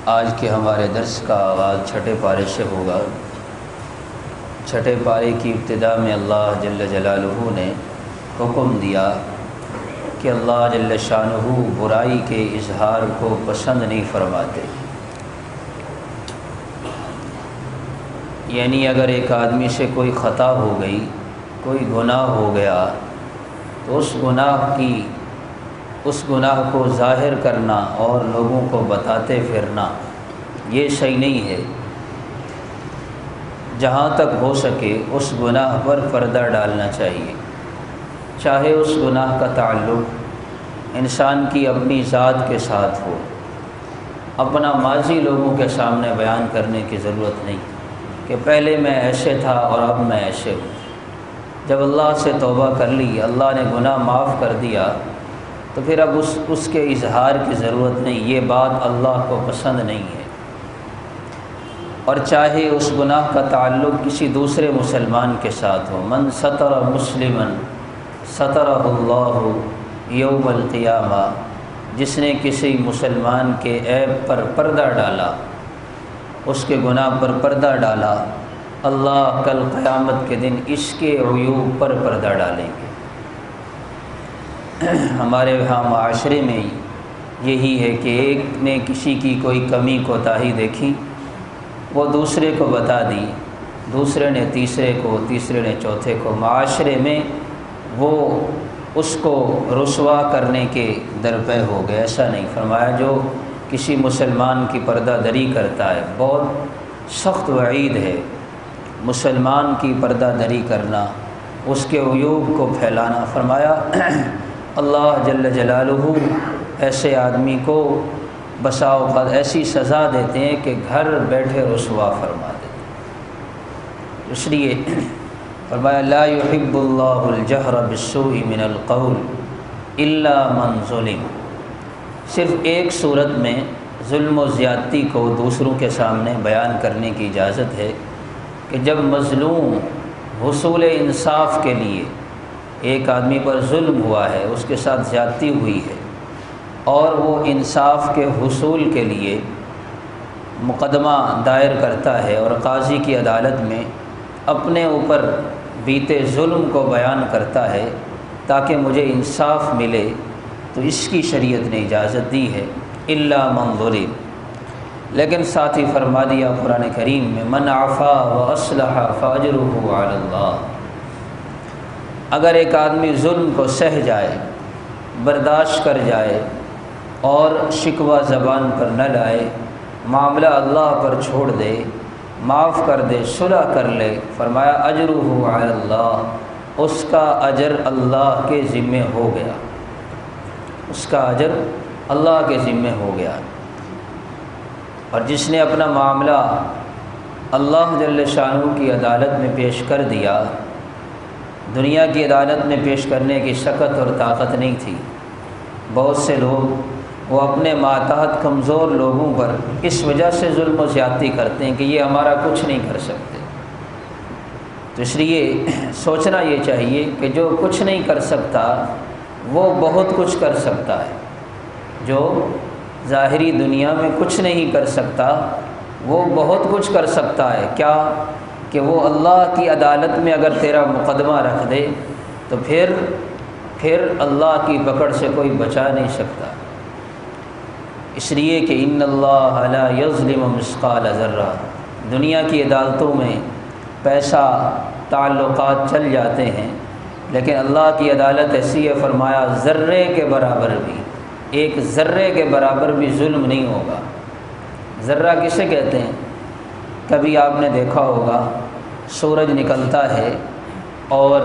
آج کے ہمارے درس کا آغاز چھٹے پارے سے ہوگا۔ چھٹے پارے کی ابتدا میں اللہ جل جلالہ نے حکم دیا کہ اللہ جل شانہ برائی کے اظہار کو پسند نہیں فرماتے۔ یعنی اگر ایک آدمی سے کوئی خطا ہو گئی، کوئی گناہ ہو گیا، تو اس گناہ کو ظاہر کرنا اور لوگوں کو بتاتے پھرنا یہ صحیح نہیں ہے۔ جہاں تک ہو سکے اس گناہ پر پردہ ڈالنا چاہیے، چاہے اس گناہ کا تعلق انسان کی اپنی ذات کے ساتھ ہو۔ اپنا ماضی لوگوں کے سامنے بیان کرنے کی ضرورت نہیں کہ پہلے میں ایسے تھا اور اب میں ایسے ہوں۔ جب اللہ سے توبہ کر لی، اللہ نے گناہ معاف کر دیا، تو پھر اب اس کے اظہار کی ضرورت نہیں۔ یہ بات اللہ کو پسند نہیں ہے۔ اور چاہے اس گناہ کا تعلق کسی دوسرے مسلمان کے ساتھ ہو۔ من ستر مسلما سترہ اللہ یوم القیامہ، جس نے کسی مسلمان کے عیب پر پردہ ڈالا، اس کے گناہ پر پردہ ڈالا، اللہ کل قیامت کے دن اس کے عیوب پر پردہ ڈالیں گے۔ ہمارے یہاں معاشرے میں یہی ہے کہ ایک نے کسی کی کوئی کمی کوتاہی دیکھی، وہ دوسرے کو بتا دی، دوسرے نے تیسرے کو، تیسرے نے چوتھے کو۔ معاشرے میں وہ اس کو رسوا کرنے کے درپے ہو گئے۔ ایسا نہیں فرمایا۔ جو کسی مسلمان کی پردہ دری کرتا ہے، بہت سخت وعید ہے مسلمان کی پردہ دری کرنا، اس کے عیوب کو پھیلانا۔ فرمایا اللہ جل جلالہ ایسے آدمی کو بسا اوقات ایسی سزا دیتے ہیں کہ گھر بیٹھے رسوا فرما دیتے ہیں۔ اس لیے فرمایا لا يحب اللہ الجہر بالسوء من القول الا من ظلم۔ صرف ایک صورت میں ظلم و زیادتی کو دوسروں کے سامنے بیان کرنے کی اجازت ہے کہ جب مظلوم حصول انصاف کے لیے ایک آدمی پر ظلم ہوا ہے، اس کے ساتھ زیادتی ہوئی ہے، اور وہ انصاف کے حصول کے لیے مقدمہ دائر کرتا ہے اور قاضی کی عدالت میں اپنے اوپر بیتے ظلم کو بیان کرتا ہے تاکہ مجھے انصاف ملے، تو اس کی شریعت نے اجازت دی ہے الا من ظلم۔ لیکن ساتھ ہی فرما دیا قرآن کریم میں من عفا واصلح فاجرہ علی اللہ۔ اگر ایک آدمی ظلم کو سہ جائے، برداشت کر جائے اور شکوہ زبان پر نہ لائے، معاملہ اللہ پر چھوڑ دے، معاف کر دے، صلح کر لے، فرمایا اجرہ علی اللہ، اس کا اجر اللہ کے ذمہ ہو گیا، اس کا اجر اللہ کے ذمہ ہو گیا۔ اور جس نے اپنا معاملہ اللہ جل شانہ کی عدالت میں پیش کر دیا، دنیا کی عدالت میں پیش کرنے کی شکت اور طاقت نہیں تھی۔ بہت سے لوگ وہ اپنے ماتحت کمزور لوگوں پر اس وجہ سے ظلم و زیادتی کرتے ہیں کہ یہ ہمارا کچھ نہیں کر سکتے۔ تو اس لیے سوچنا یہ چاہیے کہ جو کچھ نہیں کر سکتا وہ بہت کچھ کر سکتا ہے۔ جو ظاہری دنیا میں کچھ نہیں کر سکتا وہ بہت کچھ کر سکتا ہے۔ کیا کہ وہ اللہ کی عدالت میں اگر تیرا مقدمہ رکھ دے تو پھر اللہ کی پکڑ سے کوئی بچا نہیں سکتا۔ اس لیے کہ ان اللہ لا یظلم مثقال ذرہ، دنیا کی عدالتوں میں پیسہ تعلقات چل جاتے ہیں، لیکن اللہ کی عدالت ایسی ہے، فرمایا ذرے کے برابر بھی، ایک ذرے کے برابر بھی ظلم نہیں ہوگا۔ ذرہ کسے کہتے ہیں؟ کبھی آپ نے دیکھا ہوگا سورج نکلتا ہے اور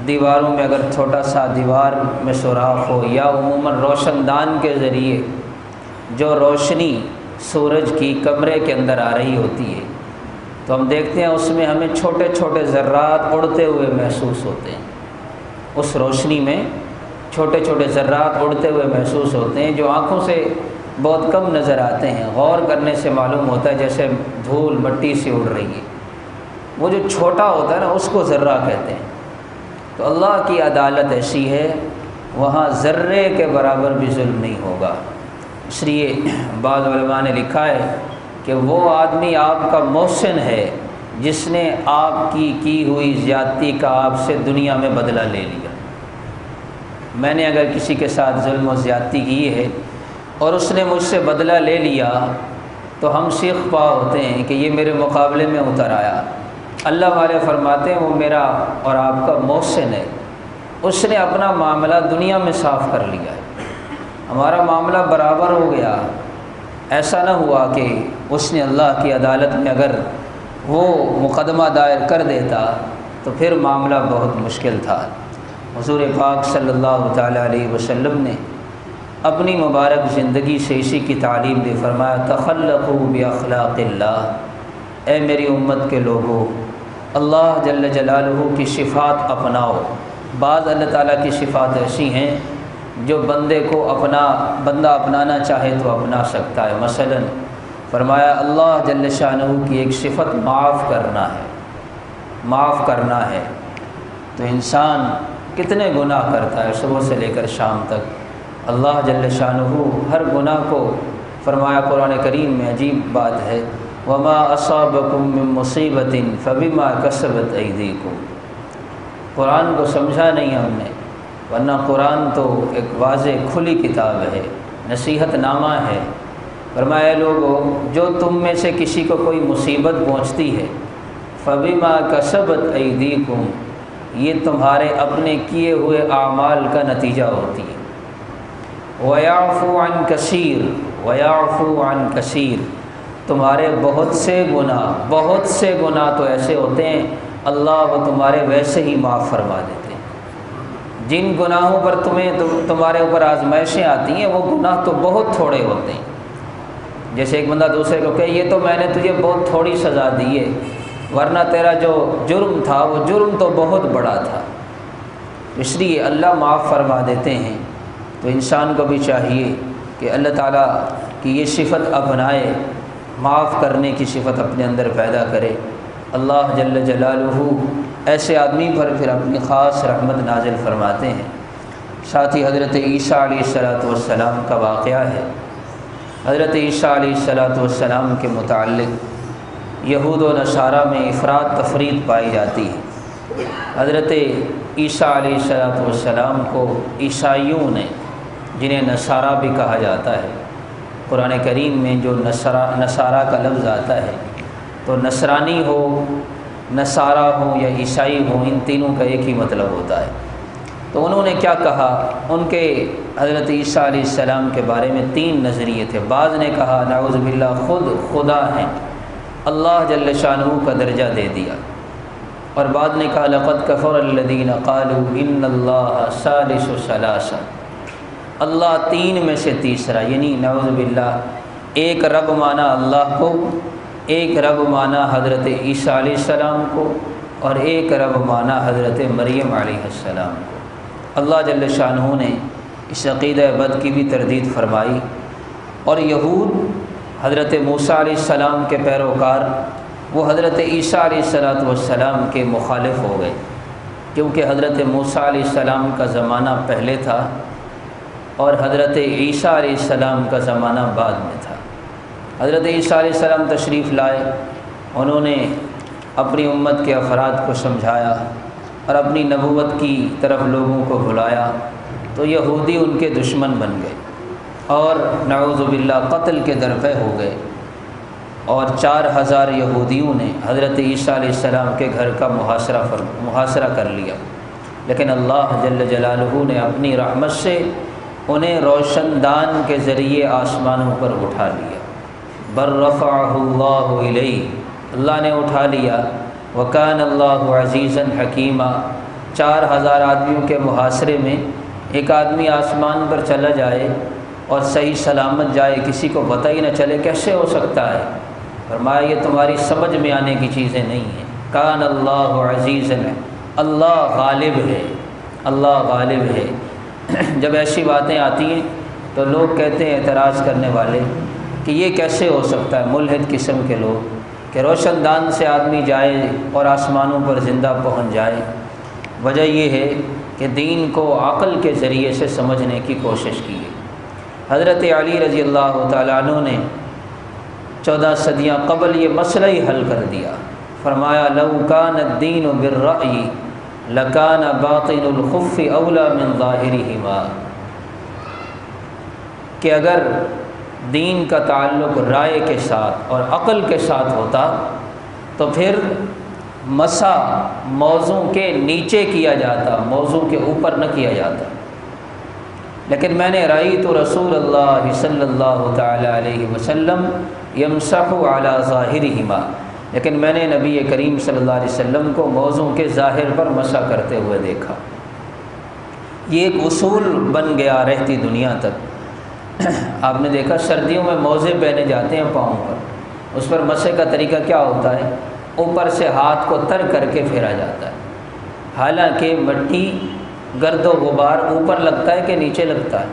دیواروں میں اگر چھوٹا سا دیوار میں سوراخ ہو، یا عموماً روشن دان کے ذریعے جو روشنی سورج کی کمرے کے اندر آ رہی ہوتی ہے، تو ہم دیکھتے ہیں اس میں ہمیں چھوٹے چھوٹے ذرات اڑتے ہوئے محسوس ہوتے ہیں۔ اس روشنی میں چھوٹے چھوٹے ذرات اڑتے ہوئے محسوس ہوتے ہیں جو آنکھوں سے بہت کم نظر آتے ہیں، غور کرنے سے معلوم ہوتا ہے جیسے دھول مٹی سے اڑ رہی ہے۔ وہ جو چھوٹا ہوتا ہے نا، اس کو ذرہ کہتے ہیں۔ تو اللہ کی عدالت ایسی ہے، وہاں ذرے کے برابر بھی ظلم نہیں ہوگا۔ اس لیے بعض علماء نے لکھا ہے کہ وہ آدمی آپ کا محسن ہے جس نے آپ کی ہوئی زیادتی کا آپ سے دنیا میں بدلہ لے لیا۔ میں نے اگر کسی کے ساتھ ظلم و زیادتی کی ہے اور اس نے مجھ سے بدلہ لے لیا تو ہم سیخ پا ہوتے ہیں کہ یہ میرے مقابلے میں اتر آیا۔ اللہ والے فرماتے ہیں وہ میرا اور آپ کا محسن ہے، اس نے اپنا معاملہ دنیا میں صاف کر لیا ہے، ہمارا معاملہ برابر ہو گیا۔ ایسا نہ ہوا کہ اس نے اللہ کی عدالت میں اگر وہ مقدمہ دائر کر دیتا تو پھر معاملہ بہت مشکل تھا۔ حضور پاک صلی اللہ تعالیٰ علیہ وسلم نے اپنی مبارک زندگی سے اسی کی تعلیم دے، فرمایا تخلقوا باخلاق اللہ، اے میری امت کے لوگوں اللہ جل جلالہ کی صفات اپناؤ۔ بعض اللہ تعالیٰ کی صفات ایسی ہیں جو بندہ اپنانا چاہے تو اپنا سکتا ہے۔ مثلا فرمایا اللہ جل شانہ کی ایک صفت معاف کرنا ہے۔ تو انسان کتنے گناہ کرتا ہے صبح سے لے کر شام تک، اللہ جل شانہ ہر گناہ کو فرمایا قرآن کریم میں عجیب بات ہے، وما اصابکم من مصیبت فبما کسبت ایدیکم۔ قرآن کو سمجھا نہیں ہم نے، ورنہ قرآن تو ایک واضح کھلی کتاب ہے، نصیحت نامہ ہے۔ فرمایا لوگوں جو تم میں سے کسی کو کوئی مصیبت پہنچتی ہے فبما کسبت ایدیکم، یہ تمہارے اپنے کیے ہوئے اعمال کا نتیجہ ہوتی ہے۔ ویعفو عن کثیر، تمہارے بہت سے گناہ تو ایسے ہوتے ہیں اللہ وہ تمہارے ویسے ہی معاف فرما دیتے ہیں۔ جن گناہوں پر تمہارے اوپر آزمائشیں آتی ہیں وہ گناہ تو بہت تھوڑے ہوتے ہیں۔ جیسے ایک بندہ دوسرے کو کہے یہ تو میں نے تجھے بہت تھوڑی سزا دی ہے، ورنہ تیرا جو جرم تھا وہ جرم تو بہت بڑا تھا۔ اس لیے اللہ معاف فرما دیتے ہیں۔ تو انسان کو بھی چاہیے کہ اللہ تعالیٰ کی یہ صفت اپنائے، معاف کرنے کی صفت اپنے اندر پیدا کرے۔ اللہ جل جلالہ ایسے آدمی پر پھر اپنی خاص رحمت نازل فرماتے ہیں۔ ساتھ ہی حضرت عیسیٰ علیہ السلام کا واقعہ ہے۔ حضرت عیسیٰ علیہ السلام کے متعلق یہود و نصارہ میں افراد تفرید پائی جاتی ہے۔ حضرت عیسیٰ علیہ السلام کو عیسائیوں نے، جنہیں نصارہ بھی کہا جاتا ہے، قرآن کریم میں جو نصارہ کا لفظ آتا ہے تو نصرانی ہو، نصارہ ہو یا عیسائی ہو، ان تینوں کا ایک ہی مطلب ہوتا ہے۔ تو انہوں نے کیا کہا، ان کے حضرت عیسیٰ علیہ السلام کے بارے میں 3 نظریے تھے۔ بعض نے کہا نعوذ باللہ خود خدا ہیں، اللہ جل شانہ کا درجہ دے دیا، اور بعض نے کہا لقد کفر الذین قالوا ان اللہ ثالث ثلاثہ، اللہ 3 میں سے تیسرا، یعنی نعوذ باللہ ایک رب مانا اللہ کو، ایک رب مانا حضرت عیسیٰ علیہ السلام کو، اور ایک رب مانا حضرت مریم علیہ السلام کو۔ اللہ جل شانہ نے اس عقیدہ بد کی بھی تردید فرمائی، اور یہود حضرت موسیٰ علیہ السلام کے پیروکار وہ حضرت عیسیٰ علیہ السلام کے مخالف ہو گئے، کیونکہ حضرت موسیٰ علیہ السلام کا زمانہ پہلے تھا اور حضرت عیسیٰ علیہ السلام کا زمانہ بعد میں تھا۔ حضرت عیسیٰ علیہ السلام تشریف لائے، انہوں نے اپنی امت کے افراد کو سمجھایا اور اپنی نبوت کی طرف لوگوں کو بلایا، تو یہودی ان کے دشمن بن گئے اور نعوذ باللہ قتل کے درپے ہو گئے، اور 4000 یہودیوں نے حضرت عیسیٰ علیہ السلام کے گھر کا محاصرہ کر لیا۔ لیکن اللہ جل جلالہ نے اپنی رحمت سے انہیں روشن دان کے ذریعے آسمانوں پر اٹھا لیا۔ بر رفعہ اللہ الیہ، اللہ نے اٹھا لیا۔ وکان اللہ عزیزا حکیما، 4000 آدمیوں کے محاصرے میں ایک آدمی آسمان پر چلا جائے اور صحیح سلامت جائے، کسی کو پتہ ہی نہ چلے، کیسے ہو سکتا ہے؟ فرمایا یہ تمہاری سمجھ میں آنے کی چیزیں نہیں ہیں۔ کان اللہ عزیزا، اللہ غالب ہے، اللہ غالب ہے۔ جب ایسی باتیں آتی ہیں تو لوگ کہتے ہیں، اعتراض کرنے والے، کہ یہ کیسے ہو سکتا ہے، ملحد قسم کے لوگ، کہ روشن دان سے آدمی جائے اور آسمانوں پر زندہ پہنچ جائے۔ وجہ یہ ہے کہ دین کو عقل کے ذریعے سے سمجھنے کی کوشش کی ہے۔ حضرت علی رضی اللہ تعالیٰ عنہ نے 14 صدیاں قبل یہ مسئلہ ہی حل کر دیا. فرمایا لو کان الدین بالرأی لکان باطن الخف اولا من ظاہرہما، کہ اگر دین کا تعلق رائے کے ساتھ اور عقل کے ساتھ ہوتا تو پھر مسا موضوع کے نیچے کیا جاتا، موضوع کے اوپر نہ کیا جاتا. لیکن میں نے رأیت رسول اللہ صلی اللہ تعالی علیہ وسلم یمسح علی ظاہرہما، لیکن میں نے نبی کریم صلی اللہ علیہ وسلم کو موضوع کے ظاہر پر مسح کرتے ہوئے دیکھا. یہ ایک اصول بن گیا رہتی دنیا تک. آپ نے دیکھا سردیوں میں موزے پہنے جاتے ہیں پاؤں پر، اس پر مسح کا طریقہ کیا ہوتا ہے؟ اوپر سے ہاتھ کو تر کر کے پھیرا جاتا ہے. حالانکہ مٹی گرد و غبار اوپر لگتا ہے کہ نیچے لگتا ہے؟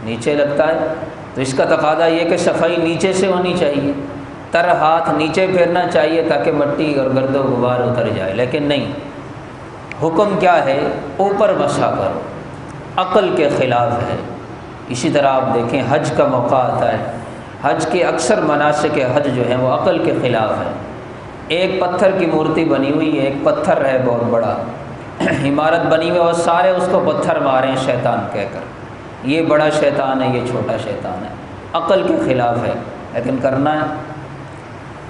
نیچے لگتا ہے. تو اس کا تقاضا یہ کہ صفائی نیچے سے ہونی چاہیے، تر ہاتھ نیچے پھیرنا چاہیے تاکہ مٹی اور گرد و غبار اتر جائے. لیکن نہیں، حکم کیا ہے؟ اوپر مسح کرو. عقل کے خلاف ہے. اسی طرح آپ دیکھیں حج کا موقع آتا ہے، حج کے اکثر مناسک حج جو ہیں وہ عقل کے خلاف ہے. ایک پتھر کی مورتی بنی ہوئی ہے، ایک پتھر ہے بہت بڑا، عمارت بنی ہوئی ہے اور سارے اس کو پتھر ماریں شیطان کہہ کر، یہ بڑا شیطان ہے، یہ چھوٹا شیطان ہے. عقل کے خلاف ہے لیکن کرنا ہے.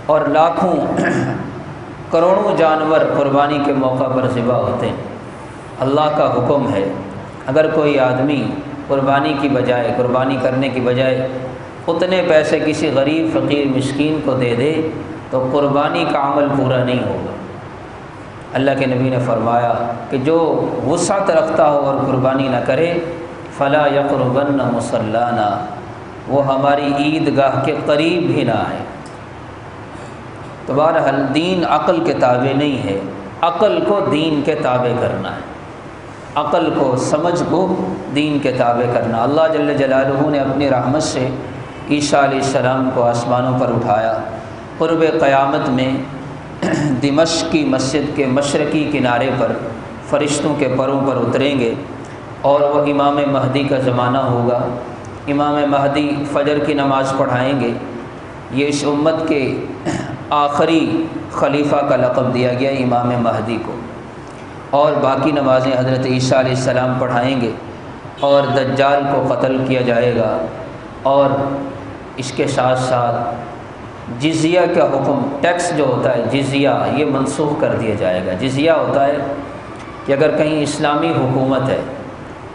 اور لاکھوں کروڑوں جانور قربانی کے موقع پر ذبح ہوتے ہیں. اللہ کا حکم ہے اگر کوئی آدمی قربانی کی بجائے، قربانی کرنے کی بجائے اتنے پیسے کسی غریب فقیر مسکین کو دے دے تو قربانی کا عمل پورا نہیں ہوگا. اللہ کے نبی نے فرمایا کہ جو وسعت رکھتا ہو اور قربانی نہ کرے فلا یقربن مصلانا، وہ ہماری عیدگاہ کے قریب بھی نہ آئے. تو بہرحال دین عقل کے تابع نہیں ہے، عقل کو دین کے تابع کرنا ہے، عقل کو سمجھ کو دین کے تابع کرنا. اللہ جل جلالہ نے اپنی رحمت سے عیسیٰ علیہ السلام کو آسمانوں پر اٹھایا. قرب قیامت میں دمشق کی مسجد کے مشرقی کنارے پر فرشتوں کے پروں پر اتریں گے اور وہ امام مہدی کا زمانہ ہوگا. امام مہدی فجر کی نماز پڑھائیں گے. یہ اس امت کے آخری خلیفہ کا لقب دیا گیا امام مہدی کو. اور باقی نمازیں حضرت عیسیٰ علیہ السلام پڑھائیں گے اور دجال کو قتل کیا جائے گا. اور اس کے ساتھ ساتھ جزیہ کا حکم، ٹیکس جو ہوتا ہے جزیہ، یہ منسوخ کر دیا جائے گا. جزیہ ہوتا ہے کہ اگر کہیں اسلامی حکومت ہے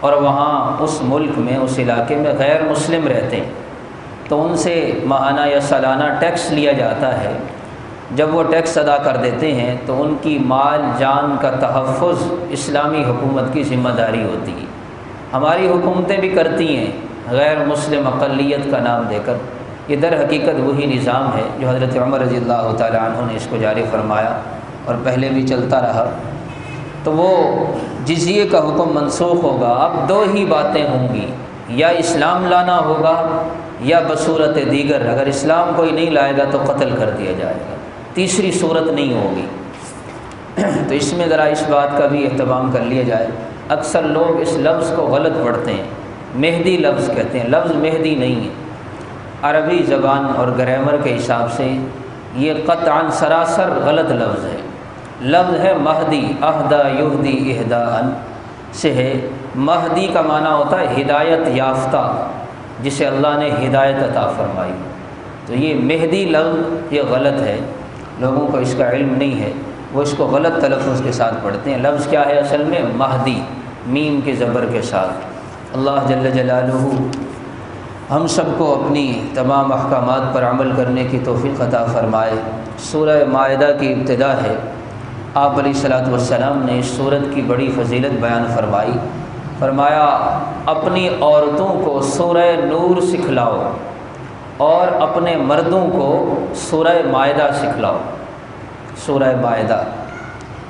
اور وہاں اس ملک میں، اس علاقے میں غیر مسلم رہتے ہیں تو ان سے ماہانہ یا سالانہ ٹیکس لیا جاتا ہے. جب وہ ٹیکس ادا کر دیتے ہیں تو ان کی مال جان کا تحفظ اسلامی حکومت کی ذمہ داری ہوتی ہے. ہماری حکومتیں بھی کرتی ہیں غیر مسلم اقلیت کا نام دے کر. یہ در حقیقت وہی نظام ہے جو حضرت عمر رضی اللہ تعالی عنہ نے اس کو جاری فرمایا اور پہلے بھی چلتا رہا. تو وہ جزیے کا حکم منسوخ ہوگا. اب دو ہی باتیں ہوں گی، یا اسلام لانا ہوگا یا بصورت دیگر، اگر اسلام کوئی نہیں لائے گا تو قتل کر دیا جائے گا. تیسری صورت نہیں ہوگی. تو اس میں ذرا اس بات کا بھی اہتمام کر لیا جائے. اکثر لوگ اس لفظ کو غلط پڑھتے ہیں، مہدی لفظ کہتے ہیں. لفظ مہدی نہیں ہے. عربی زبان اور گرامر کے حساب سے یہ قطعاً سراسر غلط لفظ ہے. لفظ ہے مہدی، اہدا یہدی اہداءً سے ہے. مہدی کا معنی ہوتا ہے ہدایت یافتہ، جسے اللہ نے ہدایت عطا فرمائی. تو یہ مہدی لفظ یہ غلط ہے. لوگوں کو اس کا علم نہیں ہے، وہ اس کو غلط تلفظ کے ساتھ پڑھتے ہیں. لفظ کیا ہے اصل میں؟ مہدی، میم کے زبر کے ساتھ. اللہ جل جلالہ ہم سب کو اپنی تمام احکامات پر عمل کرنے کی توفیق عطا فرمائے. سورہ مائدہ کی ابتدا ہے. آپ علیہ الصلوۃ والسلام نے اس سورت کی بڑی فضیلت بیان فرمائی. فرمایا اپنی عورتوں کو سورہ نور سکھلاؤ اور اپنے مردوں کو سورہ مائدہ سکھلاؤ. سورہ مائدہ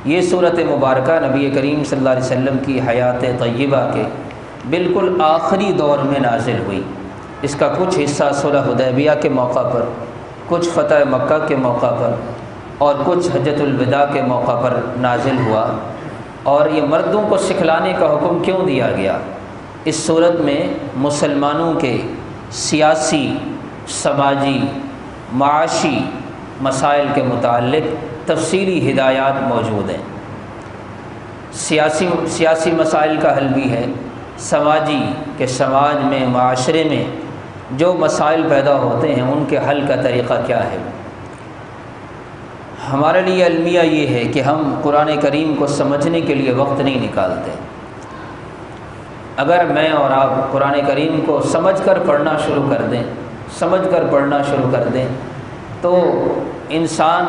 یہ صورت مبارکہ نبی کریم صلی اللہ علیہ وسلم کی حیات طیبہ کے بالکل آخری دور میں نازل ہوئی. اس کا کچھ حصہ صلح حدیبیہ کے موقع پر، کچھ فتح مکہ کے موقع پر اور کچھ حجۃ الوداع کے موقع پر نازل ہوا. اور یہ مردوں کو سکھلانے کا حکم کیوں دیا گیا؟ اس صورت میں مسلمانوں کے سیاسی، سماجی، معاشی مسائل کے متعلق تفصیلی ہدایات موجود ہیں۔ سیاسی مسائل کا حل بھی ہے، سماجی کہ سماج میں، معاشرے میں جو مسائل پیدا ہوتے ہیں ان کے حل کا طریقہ کیا ہے۔ ہمارے لیے المیہ یہ ہے کہ ہم قرآن کریم کو سمجھنے کے لیے وقت نہیں نکالتے۔ اگر میں اور آپ قرآن کریم کو سمجھ کر پڑھنا شروع کر دیں تو انسان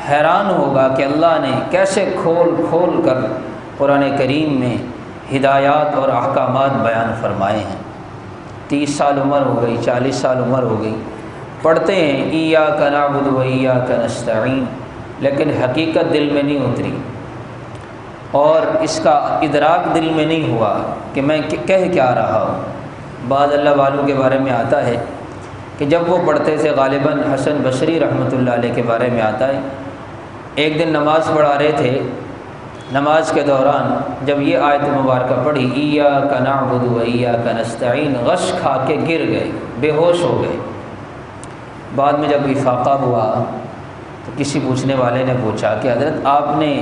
حیران ہوگا کہ اللہ نے کیسے کھول کر قرآن کریم میں ہدایات اور احکامات بیان فرمائے ہیں۔ 30 سال عمر ہو گئی، 40 سال عمر ہو گئی، پڑھتے ہیں ایاک نعبد و ایاک نستعین، لیکن حقیقت دل میں نہیں اتری اور اس کا ادراک دل میں نہیں ہوا کہ میں کہہ کیا رہا ہوں۔ بعض اللہ والوں کے بارے میں آتا ہے کہ جب وہ پڑھتے تھے، غالباً حسن بصری رحمۃ اللہ علیہ کے بارے میں آتا ہے، ایک دن نماز پڑھا رہے تھے، نماز کے دوران جب یہ آیت مبارکہ پڑھی ایاک نعبد و ایاک نستعین، غش کھا کے گر گئے، بے ہوش ہو گئے۔ بعد میں جب افاقہ ہوا تو کسی پوچھنے والے نے پوچھا کہ حضرت آپ نے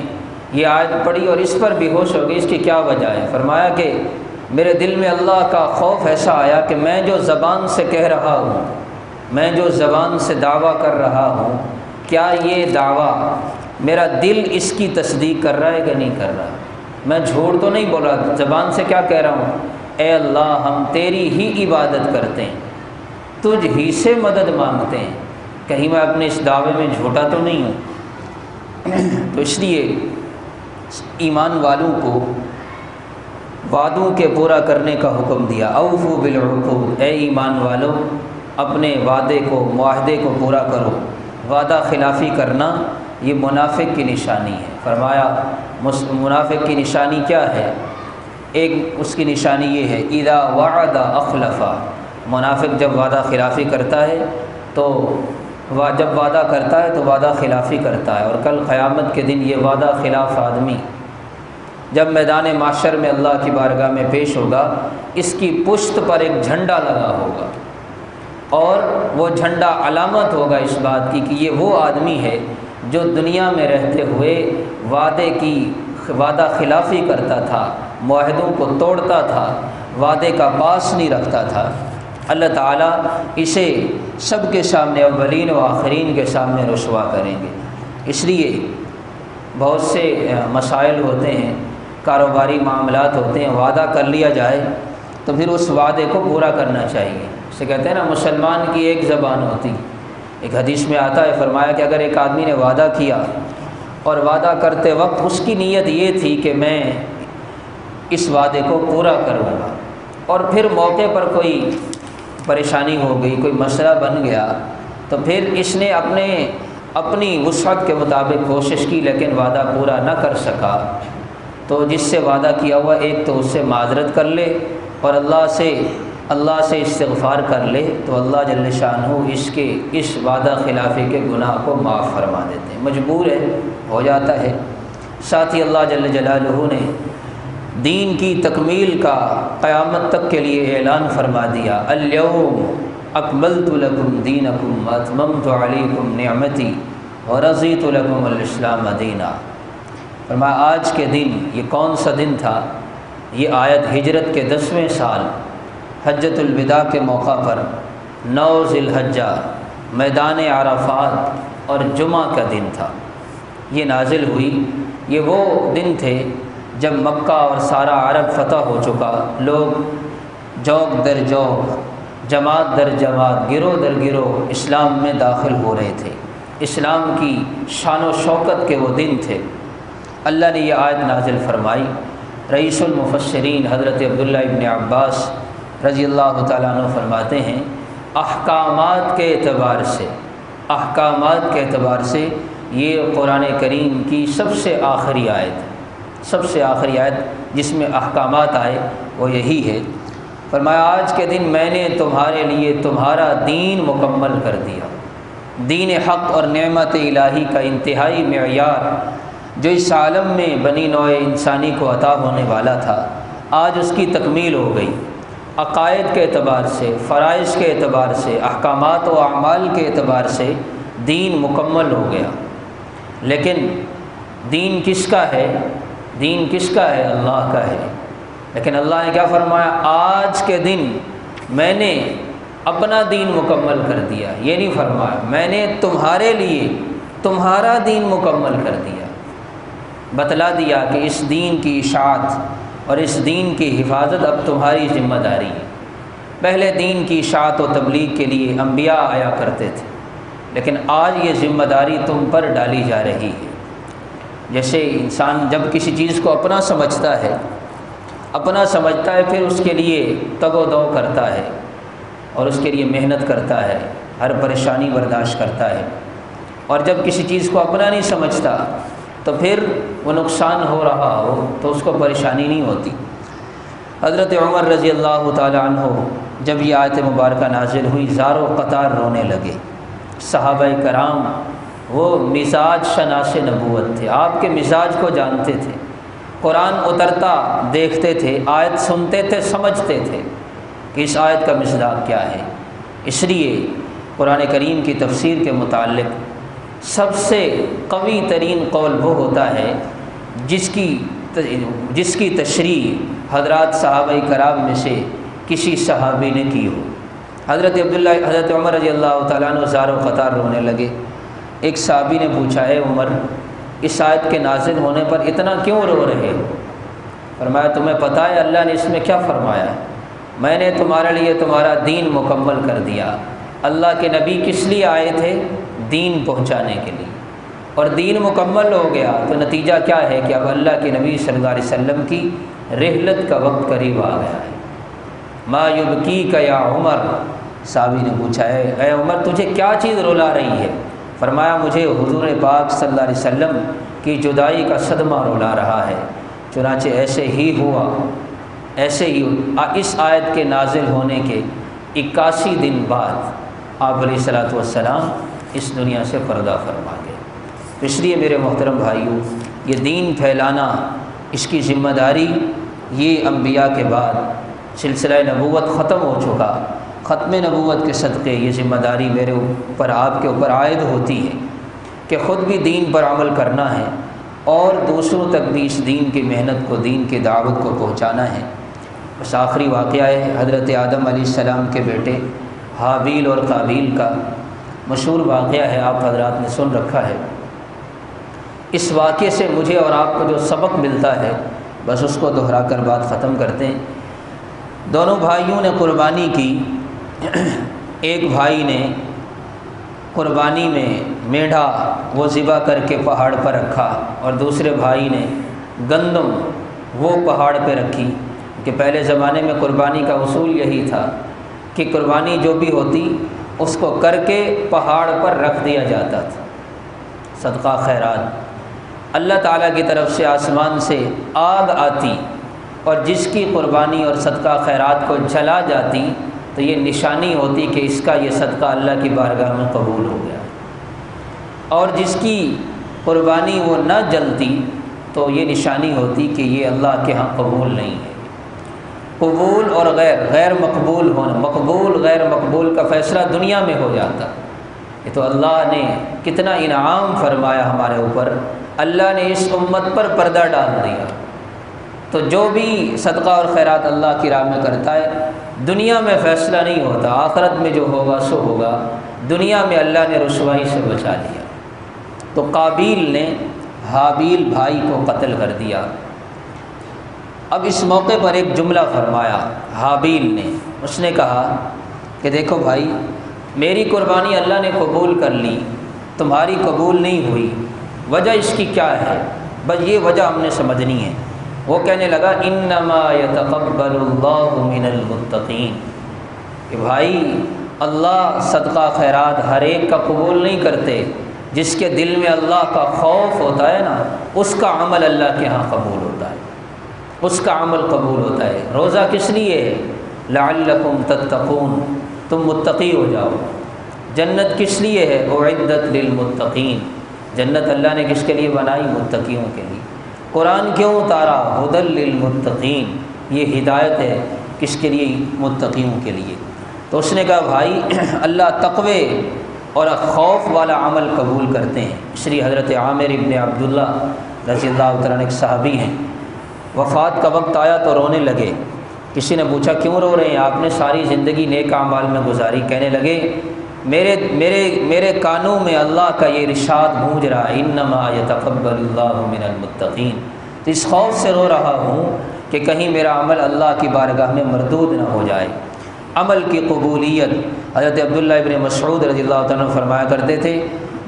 یہ آیت پڑھی اور اس پر بے ہوش ہو گئی، اس کی کیا وجہ ہے؟ فرمایا کہ میرے دل میں اللہ کا خوف ایسا آیا کہ میں جو زبان سے کہہ رہا ہوں، میں جو زبان سے دعویٰ کر رہا ہوں، کیا یہ دعویٰ میرا دل اس کی تصدیق کر رہا ہے کہ نہیں کر رہا؟ میں جھوٹ تو نہیں بول رہا، زبان سے کیا کہہ رہا ہوں؟ اے اللہ ہم تیری ہی عبادت کرتے ہیں، تجھ ہی سے مدد مانگتے ہیں، کہیں میں اپنے اس دعوے میں جھوٹا تو نہیں ہوں۔ تو اس لیے ایمان والوں کو وعدوں کے پورا کرنے کا حکم دیا، اوفوا بالعقود، اے ایمان والو اپنے وعدے کو، معاہدے کو پورا کرو۔ وعدہ خلافی کرنا یہ منافق کی نشانی ہے۔ فرمایا منافق کی نشانی کیا ہے؟ ایک اس کی نشانی یہ ہے اذا وعد اخلف، منافق جب وعدہ خلافی کرتا ہے تو جب وعدہ کرتا ہے تو وعدہ خلافی کرتا ہے، اور کل قیامت کے دن یہ وعدہ خلاف آدمی جب میدان معاشر میں اللہ کی بارگاہ میں پیش ہوگا، اس کی پشت پر ایک جھنڈا لگا ہوگا، اور وہ جھنڈا علامت ہوگا اس بات کی کہ یہ وہ آدمی ہے جو دنیا میں رہتے ہوئے وعدہ خلافی کرتا تھا، معاہدوں کو توڑتا تھا، وعدے کا پاس نہیں رکھتا تھا۔ اللہ تعالیٰ اسے سب کے سامنے، اولین و آخرین کے سامنے رسوا کریں گے۔ اس لیے بہت سے مسائل ہوتے ہیں، کاروباری معاملات ہوتے ہیں، وعدہ کر لیا جائے تو پھر اس وعدے کو پورا کرنا چاہیے۔ اسے کہتے ہیں نا مسلمان کی ایک زبان ہوتی۔ ایک حدیث میں آتا ہے، فرمایا کہ اگر ایک آدمی نے وعدہ کیا اور وعدہ کرتے وقت اس کی نیت یہ تھی کہ میں اس وعدے کو پورا کروں گا، اور پھر موقع پر کوئی پریشانی ہو گئی، کوئی مسئلہ بن گیا، تو پھر اس نے اپنی وسعت کے مطابق کوشش کی لیکن وعدہ پورا نہ کر سکا، تو جس سے وعدہ کیا ہوا ایک تو اس سے معذرت کر لے اور اللہ سے استغفار کر لے، تو اللہ جل شانہ اس وعدہ خلافی کے گناہ کو معاف فرما دیتے ہیں۔ مجبور ہے، ہو جاتا ہے۔ ساتھ ہی اللہ جل جلالہ نے دین کی تکمیل کا قیامت تک کے لیے اعلان فرما دیا، الیوم اکملت لکم دینکم واتممت علیکم نعمتی ورضیت لکم الاسلام دینا۔ فرمایا آج کے دن، یہ کون سا دن تھا؟ یہ آیت ہجرت کے 10ویں سال حجۃ الوداع کے موقع پر 9 ذی الحجہ میدان عرفات اور جمعہ کا دن تھا، یہ نازل ہوئی۔ یہ وہ دن تھے جب مکہ اور سارا عرب فتح ہو چکا، لوگ جوق در جوق، جماعت در جماعت، گروہ در گروہ اسلام میں داخل ہو رہے تھے۔ اسلام کی شان و شوکت کے وہ دن تھے۔ اللہ نے یہ آیت نازل فرمائی۔ رئیس المفسرین حضرت عبداللہ ابن عباس رضی اللہ تعالیٰ عنہ فرماتے ہیں، احکامات کے اعتبار سے یہ قرآن کریم کی سب سے آخری آیت جس میں احکامات آئے وہ یہی ہے۔ فرمایا آج کے دن میں نے تمہارے لیے تمہارا دین مکمل کر دیا۔ دین حق اور نعمت الہی کا انتہائی معیار جو اس عالم میں بنی نوع انسانی کو عطا ہونے والا تھا، آج اس کی تکمیل ہو گئی۔ عقائد کے اعتبار سے، فرائض کے اعتبار سے، احکامات و اعمال کے اعتبار سے دین مکمل ہو گیا۔ لیکن دین کس کا ہے؟ دین کس کا ہے؟ اللہ کا ہے۔ لیکن اللہ نے کیا فرمایا؟ آج کے دن میں نے اپنا دین مکمل کر دیا۔ یہ نہیں فرمایا میں نے تمہارے لیے تمہارا دین مکمل کر دیا۔ بتلا دیا کہ اس دین کی اشاعت اور اس دین کی حفاظت اب تمہاری ذمہ داری ہے۔ پہلے دین کی اشاعت و تبلیغ کے لیے انبیاء آیا کرتے تھے، لیکن آج یہ ذمہ داری تم پر ڈالی جا رہی ہے۔ جیسے انسان جب کسی چیز کو اپنا سمجھتا ہے پھر اس کے لیے تگ و دو کرتا ہے اور اس کے لیے محنت کرتا ہے، ہر پریشانی برداشت کرتا ہے، اور جب کسی چیز کو اپنا نہیں سمجھتا تو پھر وہ نقصان ہو رہا ہو تو اس کو پریشانی نہیں ہوتی۔ حضرت عمر رضی اللہ تعالی عنہ جب یہ آیت مبارکہ نازل ہوئی زار و قطار رونے لگے۔ صحابہ کرام وہ مزاج شناس نبوت تھے، آپ کے مزاج کو جانتے تھے، قرآن اترتا دیکھتے تھے، آیت سنتے تھے، سمجھتے تھے کہ اس آیت کا مصداق کیا ہے۔ اس لیے قرآن کریم کی تفسیر کے متعلق سب سے قوی ترین قول وہ ہوتا ہے جس کی تشریح حضرات صحابہ کرام میں سے کسی صحابی نے کی ہو۔ حضرت عمر رضی اللہ تعالیٰ عنہ زار و قطار رونے لگے۔ ایک صحابی نے پوچھا، اے عمر، اس آیت کے نازل ہونے پر اتنا کیوں رو رہے ہو؟ فرمایا تمہیں پتہ ہے اللہ نے اس میں کیا فرمایا ہے؟ میں نے تمہارے لیے تمہارا دین مکمل کر دیا۔ اللہ کے نبی کس لیے آئے تھے؟ دین پہنچانے کے لیے، اور دین مکمل ہو گیا تو نتیجہ کیا ہے کہ اب اللہ کے نبی صلی اللہ علیہ وسلم کی رحلت کا وقت قریب آ گیا ہے۔ ما یبکیک یا عمر، صحابی نے پوچھا ہے اے عمر تجھے کیا چیز رلا رہی ہے؟ فرمایا مجھے حضور پاک صلی اللہ علیہ وسلم کی جدائی کا صدمہ رلا رہا ہے۔ چنانچہ ایسے ہی اس آیت کے نازل ہونے کے 81 دن بعد آپ علیہ الصلوۃ والسلام اس دنیا سے پردہ فرما گئے۔ اس لیے میرے محترم بھائیوں، یہ دین پھیلانا، اس کی ذمہ داری یہ انبیاء کے بعد سلسلہ نبوت ختم ہو چکا، ختم نبوت کے صدقے یہ ذمہ داری میرے اوپر، آپ کے اوپر عائد ہوتی ہے کہ خود بھی دین پر عمل کرنا ہے اور دوسروں تک بھی اس دین کی محنت کو، دین کی دعوت کو پہنچانا ہے۔ بس آخری واقعہ ہے حضرت آدم علیہ السلام کے بیٹے حابیل اور قابیل کا مشہور واقعہ ہے، آپ حضرات نے سن رکھا ہے۔ اس واقعے سے مجھے اور آپ کو جو سبق ملتا ہے بس اس کو دہرا کر بات ختم کرتے ہیں۔ دونوں بھائیوں نے قربانی کی۔ ایک بھائی نے قربانی میں میڈھا وہ ذبح کر کے پہاڑ پر رکھا، اور دوسرے بھائی نے گندم وہ پہاڑ پہ رکھی، کہ پہلے زمانے میں قربانی کا اصول یہی تھا کہ قربانی جو بھی ہوتی اس کو کر کے پہاڑ پر رکھ دیا جاتا تھا۔ صدقہ خیرات، اللہ تعالیٰ کی طرف سے آسمان سے آگ آتی اور جس کی قربانی اور صدقہ خیرات کو جلا جاتی تو یہ نشانی ہوتی کہ اس کا یہ صدقہ اللہ کی بارگاہ میں قبول ہو گیا، اور جس کی قربانی وہ نہ جلتی تو یہ نشانی ہوتی کہ یہ اللہ کے ہاں قبول نہیں ہے۔ قبول اور غیر مقبول ہونا، مقبول غیر مقبول کا فیصلہ دنیا میں ہو جاتا۔ یہ تو اللہ نے کتنا انعام فرمایا ہمارے اوپر، اللہ نے اس امت پر پردہ ڈال دیا۔ تو جو بھی صدقہ اور خیرات اللہ کی راہ میں کرتا ہے دنیا میں فیصلہ نہیں ہوتا، آخرت میں جو ہوگا سو ہوگا۔ دنیا میں اللہ نے رسوائی سے بچا لیا۔ تو قابیل نے حابیل بھائی کو قتل کر دیا۔ اب اس موقع پر ایک جملہ فرمایا حابیل نے، اس نے کہا کہ دیکھو بھائی، میری قربانی اللہ نے قبول کر لی، تمہاری قبول نہیں ہوئی، وجہ اس کی کیا ہے؟ بس یہ وجہ ہم نے سمجھنی ہے۔ وہ کہنے لگا انما یتقبل اللہ من المتقین، کہ بھائی اللہ صدقہ خیرات ہر ایک کا قبول نہیں کرتے، جس کے دل میں اللہ کا خوف ہوتا ہے نا اس کا عمل اللہ کے ہاں قبول ہوتا ہے، اس کا عمل قبول ہوتا ہے۔ روزہ کس لیے ہے؟ لعلکم تتقون، تم متقی ہو جاؤ۔ جنت کس لیے ہے؟ اعدت للمتقین، جنت اللہ نے کس کے لیے بنائی؟ متقیوں کے لیے۔ قرآن کیوں اتارا؟ ہدی للمتقین، یہ ہدایت ہے کس کے لیے؟ متقیوں کے لیے۔ تو اس نے کہا بھائی اللہ تقوی اور خوف والا عمل قبول کرتے ہیں۔ اس لیے حضرت عامر ابن عبداللہ رضی اللہ تعالیٰ عنہ ایک صحابی ہیں، وفات کا وقت آیا تو رونے لگے۔ کسی نے پوچھا کیوں رو رہے ہیں؟ آپ نے ساری زندگی نیک اعمال میں گزاری۔ کہنے لگے میرے کانوں میں اللہ کا یہ ارشاد گونج رہا ہے انما یتقبل اللہ من المتقین۔ تو اس خوف سے رو رہا ہوں کہ کہیں میرا عمل اللہ کی بارگاہ میں مردود نہ ہو جائے۔ عمل کی قبولیت، حضرت عبداللہ ابن مسعود رضی اللہ تعالیٰ عنہ فرمایا کرتے تھے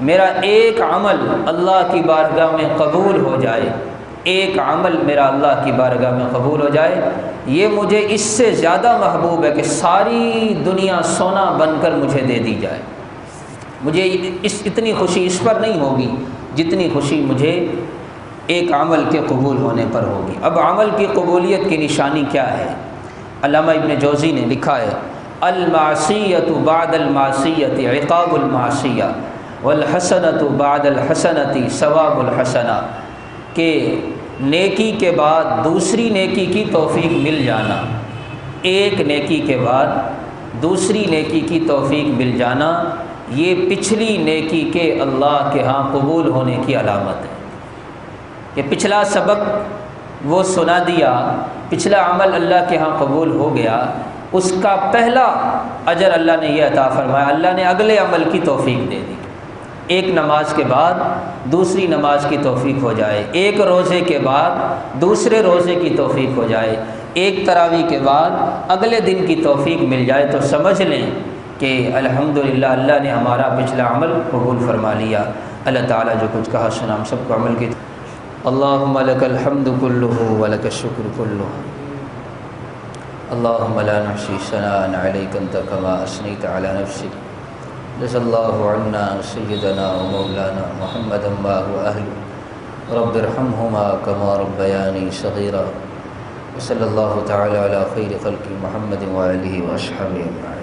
میرا ایک عمل اللہ کی بارگاہ میں قبول ہو جائے، ایک عمل میرا اللہ کی بارگاہ میں قبول ہو جائے، یہ مجھے اس سے زیادہ محبوب ہے کہ ساری دنیا سونا بن کر مجھے دے دی جائے۔ مجھے اتنی خوشی اس پر نہیں ہوگی جتنی خوشی مجھے ایک عمل کے قبول ہونے پر ہوگی۔ اب عمل کی قبولیت کی نشانی کیا ہے؟ علامہ ابن جوزی نے لکھا ہے المعصیۃ بعد المعصیۃ عقاب المعصیہ والحسنۃ بعد الحسنۃ ثواب الحسنہ، کہ نیکی کے بعد دوسری نیکی کی توفیق مل جانا، ایک نیکی کے بعد دوسری نیکی کی توفیق مل جانا، یہ پچھلی نیکی کے اللہ کے ہاں قبول ہونے کی علامت ہے۔ کہ پچھلا سبق وہ سنا دیا، پچھلا عمل اللہ کے ہاں قبول ہو گیا، اس کا پہلا اجر اللہ نے یہ عطا فرمایا، اللہ نے اگلے عمل کی توفیق دے دی۔ ایک نماز کے بعد دوسری نماز کی توفیق ہو جائے، ایک روزے کے بعد دوسرے روزے کی توفیق ہو جائے، ایک تراویح کے بعد اگلے دن کی توفیق مل جائے، تو سمجھ لیں کہ الحمدللہ اللہ نے ہمارا پچھلا عمل قبول فرما لیا۔ اللہ تعالیٰ جو کچھ کہا سنا ہم سب کو عمل کی۔ اللہم لک الحمد کلہ ولک الشکر کلہ، اللہم لا نحصی ثناء علیک انت کما اثنیت علی نفسک، جزا اللہ عنا سیدنا و مولانا محمدا ما هو اہلہ، رب ارحمہما کما ربیانی صغیرا، وصلی اللہ تعالی علی خیر خلق محمد و آلہ و اصحابہ اجمعین۔